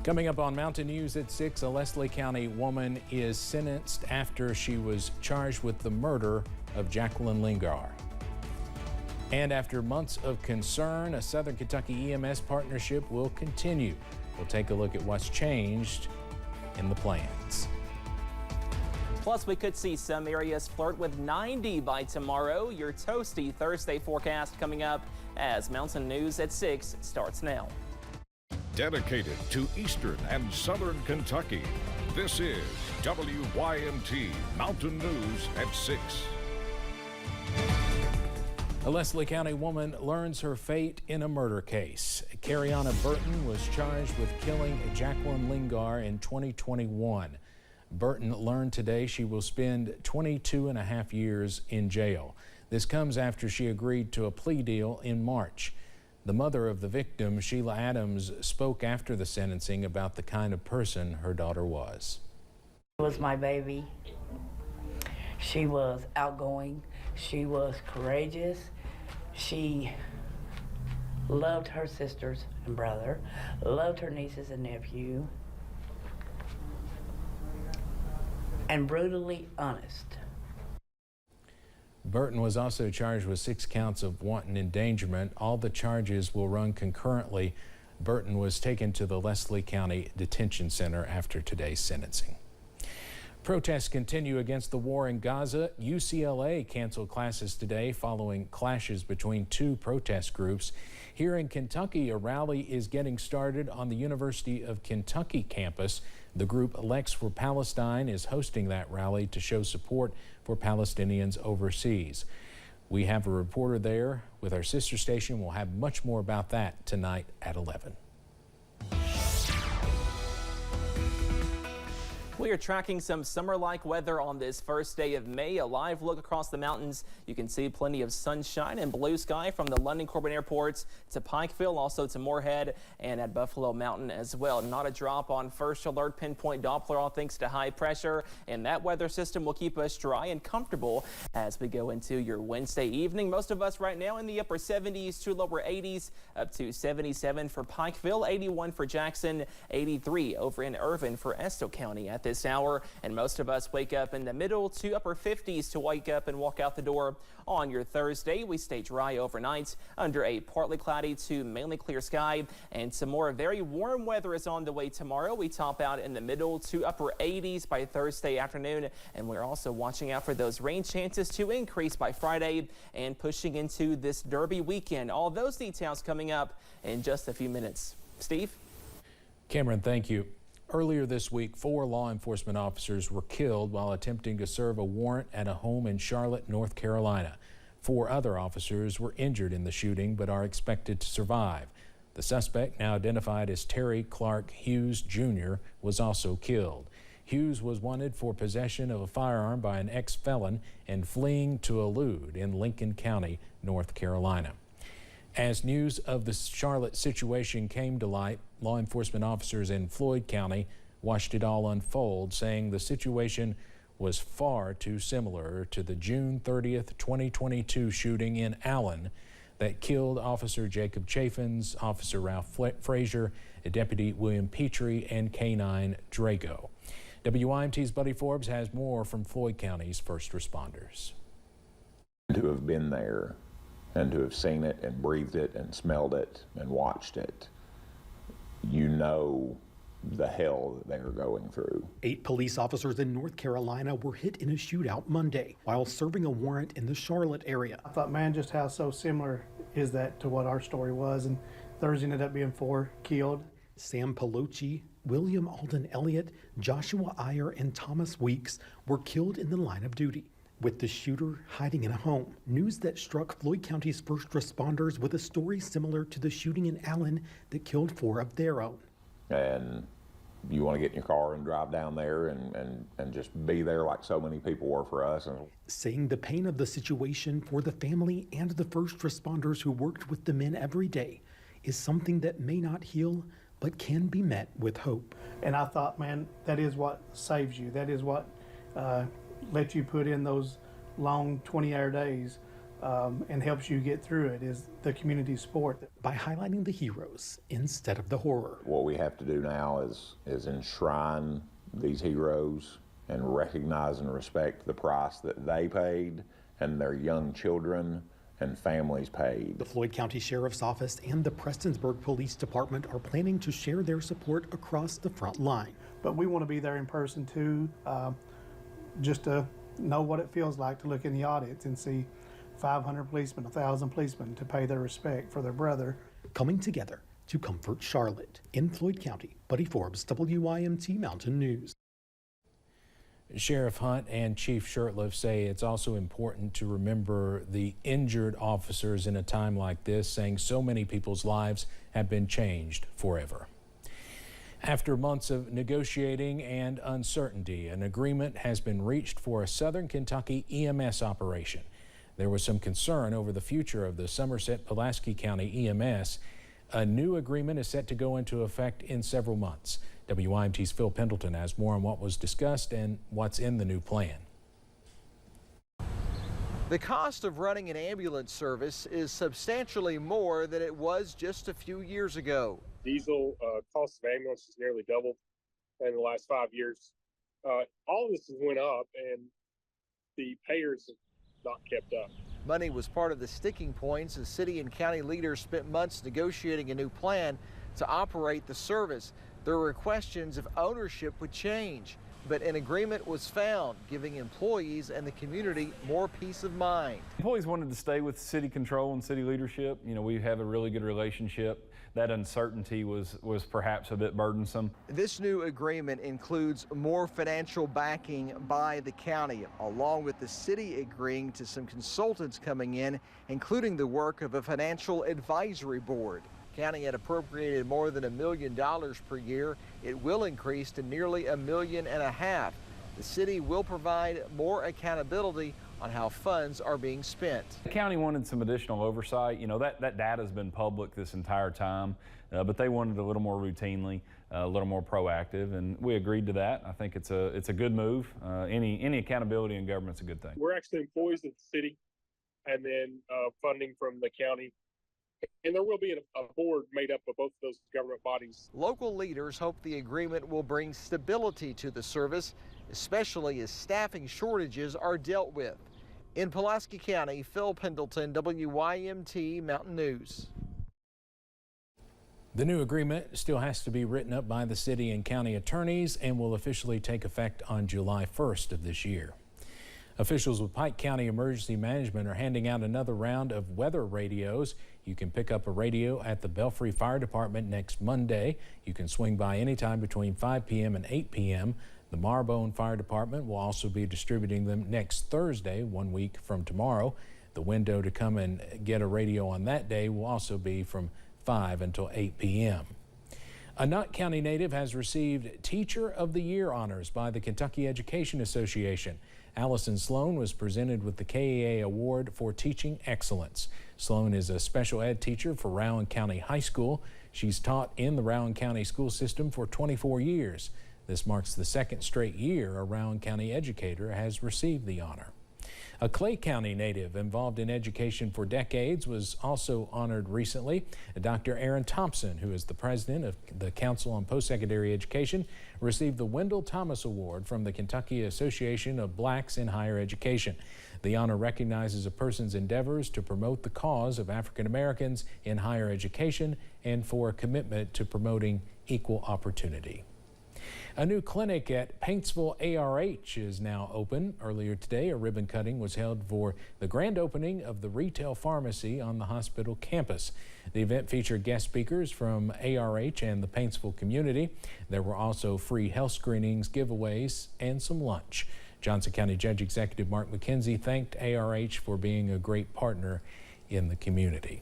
Coming up on Mountain News at 6, a Leslie County woman is sentenced after she was charged with the murder of Jacqueline Lingar. And after months of concern, a Southern Kentucky EMS partnership will continue. We'll take a look at what's changed in the plans. Plus, we could see some areas flirt with 90 by tomorrow. Your toasty Thursday forecast coming up as Mountain News at 6 starts now. Dedicated to Eastern and Southern Kentucky, this is WYMT Mountain News at 6. A Leslie County woman learns her fate in a murder case. Kerana Burton was charged with killing Jacqueline Lingar in 2021. Burton learned today she will spend 22 and a half years in jail. This comes after she agreed to a plea deal in March. The mother of the victim, Sheila Adams, spoke after the sentencing about the kind of person her daughter was. She was my baby. She was outgoing. She was courageous. She loved her sisters and brother, loved her nieces and nephew, and brutally honest. Burton was also charged with 6 counts of wanton endangerment. All the charges will run concurrently. Burton was taken to the Leslie County Detention Center after today's sentencing. Protests continue against the war in Gaza. UCLA canceled classes today following clashes between 2 protest groups. Here in Kentucky, a rally is getting started on the University of Kentucky campus. The group Lex for Palestine is hosting that rally to show support for Palestinians overseas. We have a reporter there with our sister station. We'll have much more about that tonight at 11. We are tracking some summer-like weather on this first day of May. A live look across the mountains. You can see plenty of sunshine and blue sky from the London Corbin airports to Pikeville, also to Moorhead and at Buffalo Mountain as well. Not a drop on first alert pinpoint Doppler, all thanks to high pressure. And that weather system will keep us dry and comfortable as we go into your Wednesday evening. Most of us right now in the upper 70s to lower 80s, up to 77 for Pikeville, 81 for Jackson, 83 over in Irvin for Estill County at this hour, and most of us wake up in the middle to upper 50s to wake up and walk out the door on your Thursday. We stay dry overnight under a partly cloudy to mainly clear sky, and some more very warm weather is on the way tomorrow. We top out in the middle to upper 80s by Thursday afternoon, and we're also watching out for those rain chances to increase by Friday and pushing into this Derby weekend. All those details coming up in just a few minutes. Steve? Cameron, thank you. Earlier this week, 4 law enforcement officers were killed while attempting to serve a warrant at a home in Charlotte, North Carolina. 4 other officers were injured in the shooting but are expected to survive. The suspect, now identified as Terry Clark Hughes Jr., was also killed. Hughes was wanted for possession of a firearm by an ex-felon and fleeing to elude in Lincoln County, North Carolina. As news of the Charlotte situation came to light, law enforcement officers in Floyd County watched it all unfold, saying the situation was far too similar to the June 30th, 2022 shooting in Allen that killed Officer Jacob Chaffins, Officer Ralph Frazier, Deputy William Petrie, and K-9 Drago. WYMT's Buddy Forbes has more from Floyd County's first responders. To have been there and to have seen it and breathed it and smelled it and watched it, you know the hell that they are going through. 8 police officers in North Carolina were hit in a shootout Monday while serving a warrant in the Charlotte area. I thought, man, just how so similar is that to what our story was, and Thursday ended up being 4 killed. Sam Pelucci, William Alden Elliott, Joshua Iyer, and Thomas Weeks were killed in the line of duty, with the shooter hiding in a home. News that struck Floyd County's first responders with a story similar to the shooting in Allen that killed 4 of their own. And you want to get in your car and drive down there and just be there like so many people were for us. And saying the pain of the situation for the family and the first responders who worked with the men every day is something that may not heal, but can be met with hope. And I thought, man, that is what saves you. That is what lets you put in those long 20-hour days and helps you get through it is the community support. By highlighting the heroes instead of the horror. What we have to do now is enshrine these heroes and recognize and respect the price that they paid and their young children and families paid. The Floyd County Sheriff's Office and the Prestonsburg Police Department are planning to share their support across the front line. But we want to be there in person too, just to know what it feels like to look in the audience and see 500 policemen, 1,000 policemen to pay their respect for their brother. Coming together to comfort Charlotte. In Floyd County, Buddy Forbes, WYMT Mountain News. Sheriff Hunt and Chief Shurtleff say it's also important to remember the injured officers in a time like this, saying so many people's lives have been changed forever. After months of negotiating and uncertainty, an agreement has been reached for a Southern Kentucky EMS operation. There was some concern over the future of the Somerset Pulaski County EMS. A new agreement is set to go into effect in several months. WYMT's Phil Pendleton has more on what was discussed and what's in the new plan. The cost of running an ambulance service is substantially more than it was just a few years ago. Diesel cost of ambulance has nearly doubled in the last 5 years. All of this has went up, and the payers have not kept up. Money was part of the sticking points as city and county leaders spent months negotiating a new plan to operate the service. There were questions if ownership would change, but an agreement was found, giving employees and the community more peace of mind. Employees wanted to stay with city control and city leadership. You know, we have a really good relationship. That uncertainty was perhaps a bit burdensome. This new agreement includes more financial backing by the county, along with the city agreeing to some consultants coming in, including the work of a financial advisory board. County had appropriated more than $1 million per year. It will increase to nearly $1.5 million. The city will provide more accountability on how funds are being spent. The county wanted some additional oversight. You know, that data has been public this entire time, but they wanted a little more routinely, a little more proactive, and we agreed to that. I think it's a good move. Any accountability in government's a good thing. We're actually employees of the city, and then funding from the county. And there will be a board made up of both of those government bodies. Local leaders hope the agreement will bring stability to the service, especially as staffing shortages are dealt with. In Pulaski County, Phil Pendleton, WYMT Mountain News. The new agreement still has to be written up by the city and county attorneys and will officially take effect on July 1st of this year. Officials with Pike County Emergency Management are handing out another round of weather radios. You can pick up a radio at the Belfry Fire Department next Monday. You can swing by anytime between 5 p.m. and 8 p.m. The Marbone Fire Department will also be distributing them next Thursday, 1 week from tomorrow. The window to come and get a radio on that day will also be from 5 until 8 p.m. A Knott County native has received Teacher of the Year honors by the Kentucky Education Association. Allison Sloan was presented with the KEA Award for Teaching Excellence. Sloan is a special ed teacher for Rowan County High School. She's taught in the Rowan County school system for 24 years. This marks the second straight year a Rowan County educator has received the honor. A Clay County native involved in education for decades was also honored recently. Dr. Aaron Thompson, who is the president of the Council on Post-Secondary Education, received the Wendell Thomas Award from the Kentucky Association of Blacks in Higher Education. The honor recognizes a person's endeavors to promote the cause of African Americans in higher education and for a commitment to promoting equal opportunity. A new clinic at Paintsville ARH is now open. Earlier today, a ribbon cutting was held for the grand opening of the retail pharmacy on the hospital campus. The event featured guest speakers from ARH and the Paintsville community. There were also free health screenings, giveaways, and some lunch. Johnson County Judge Executive Mark McKenzie thanked ARH for being a great partner in the community.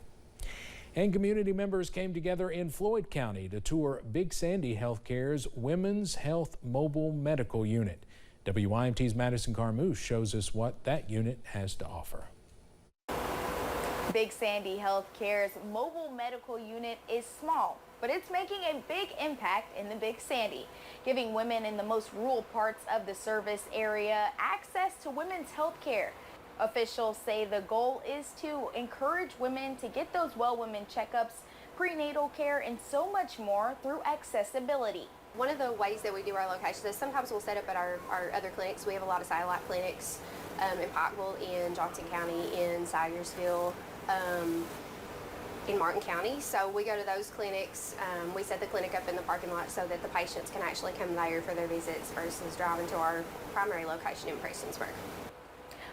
And community members came together in Floyd County to tour Big Sandy Healthcare's Women's Health Mobile Medical Unit. WYMT's Madison Carmouche shows us what that unit has to offer. Big Sandy Healthcare's mobile medical unit is small, but it's making a big impact in the Big Sandy, giving women in the most rural parts of the service area access to women's health care. Officials say the goal is to encourage women to get those well women checkups, prenatal care, and so much more through accessibility. One of the ways that we do our locations is sometimes we'll set up at our other clinics. We have a lot of satellite clinics in Pikeville, in Johnson County, in Sayersville, in Martin County. So we go to those clinics. We set the clinic up in the parking lot so that the patients can actually come there for their visits versus driving to our primary location in Prestonsburg.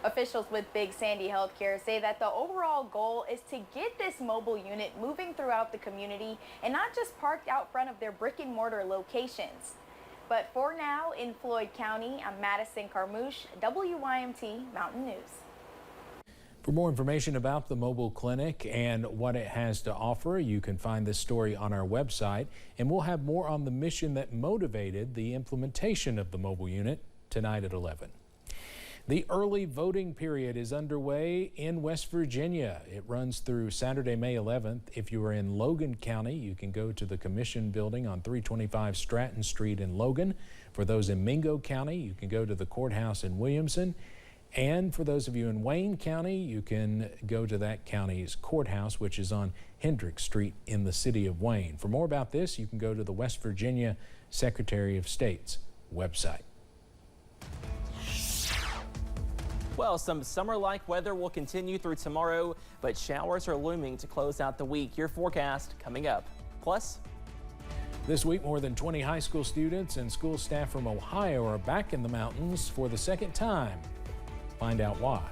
Officials with Big Sandy Healthcare say that the overall goal is to get this mobile unit moving throughout the community and not just parked out front of their brick and mortar locations. But for now, in Floyd County, I'm Madison Carmouche, WYMT Mountain News. For more information about the mobile clinic and what it has to offer, you can find this story on our website, and we'll have more on the mission that motivated the implementation of the mobile unit tonight at 11. The early voting period is underway in West Virginia. It runs through Saturday, May 11th. If you are in Logan County, you can go to the Commission Building on 325 Stratton Street in Logan. For those in Mingo County, you can go to the courthouse in Williamson. And for those of you in Wayne County, you can go to that county's courthouse, which is on Hendrick Street in the city of Wayne. For more about this, you can go to the West Virginia Secretary of State's website. Well, some summer-like weather will continue through tomorrow, but showers are looming to close out the week. Your forecast coming up. Plus, this week, more than 20 high school students and school staff from Ohio are back in the mountains for the second time. Find out why.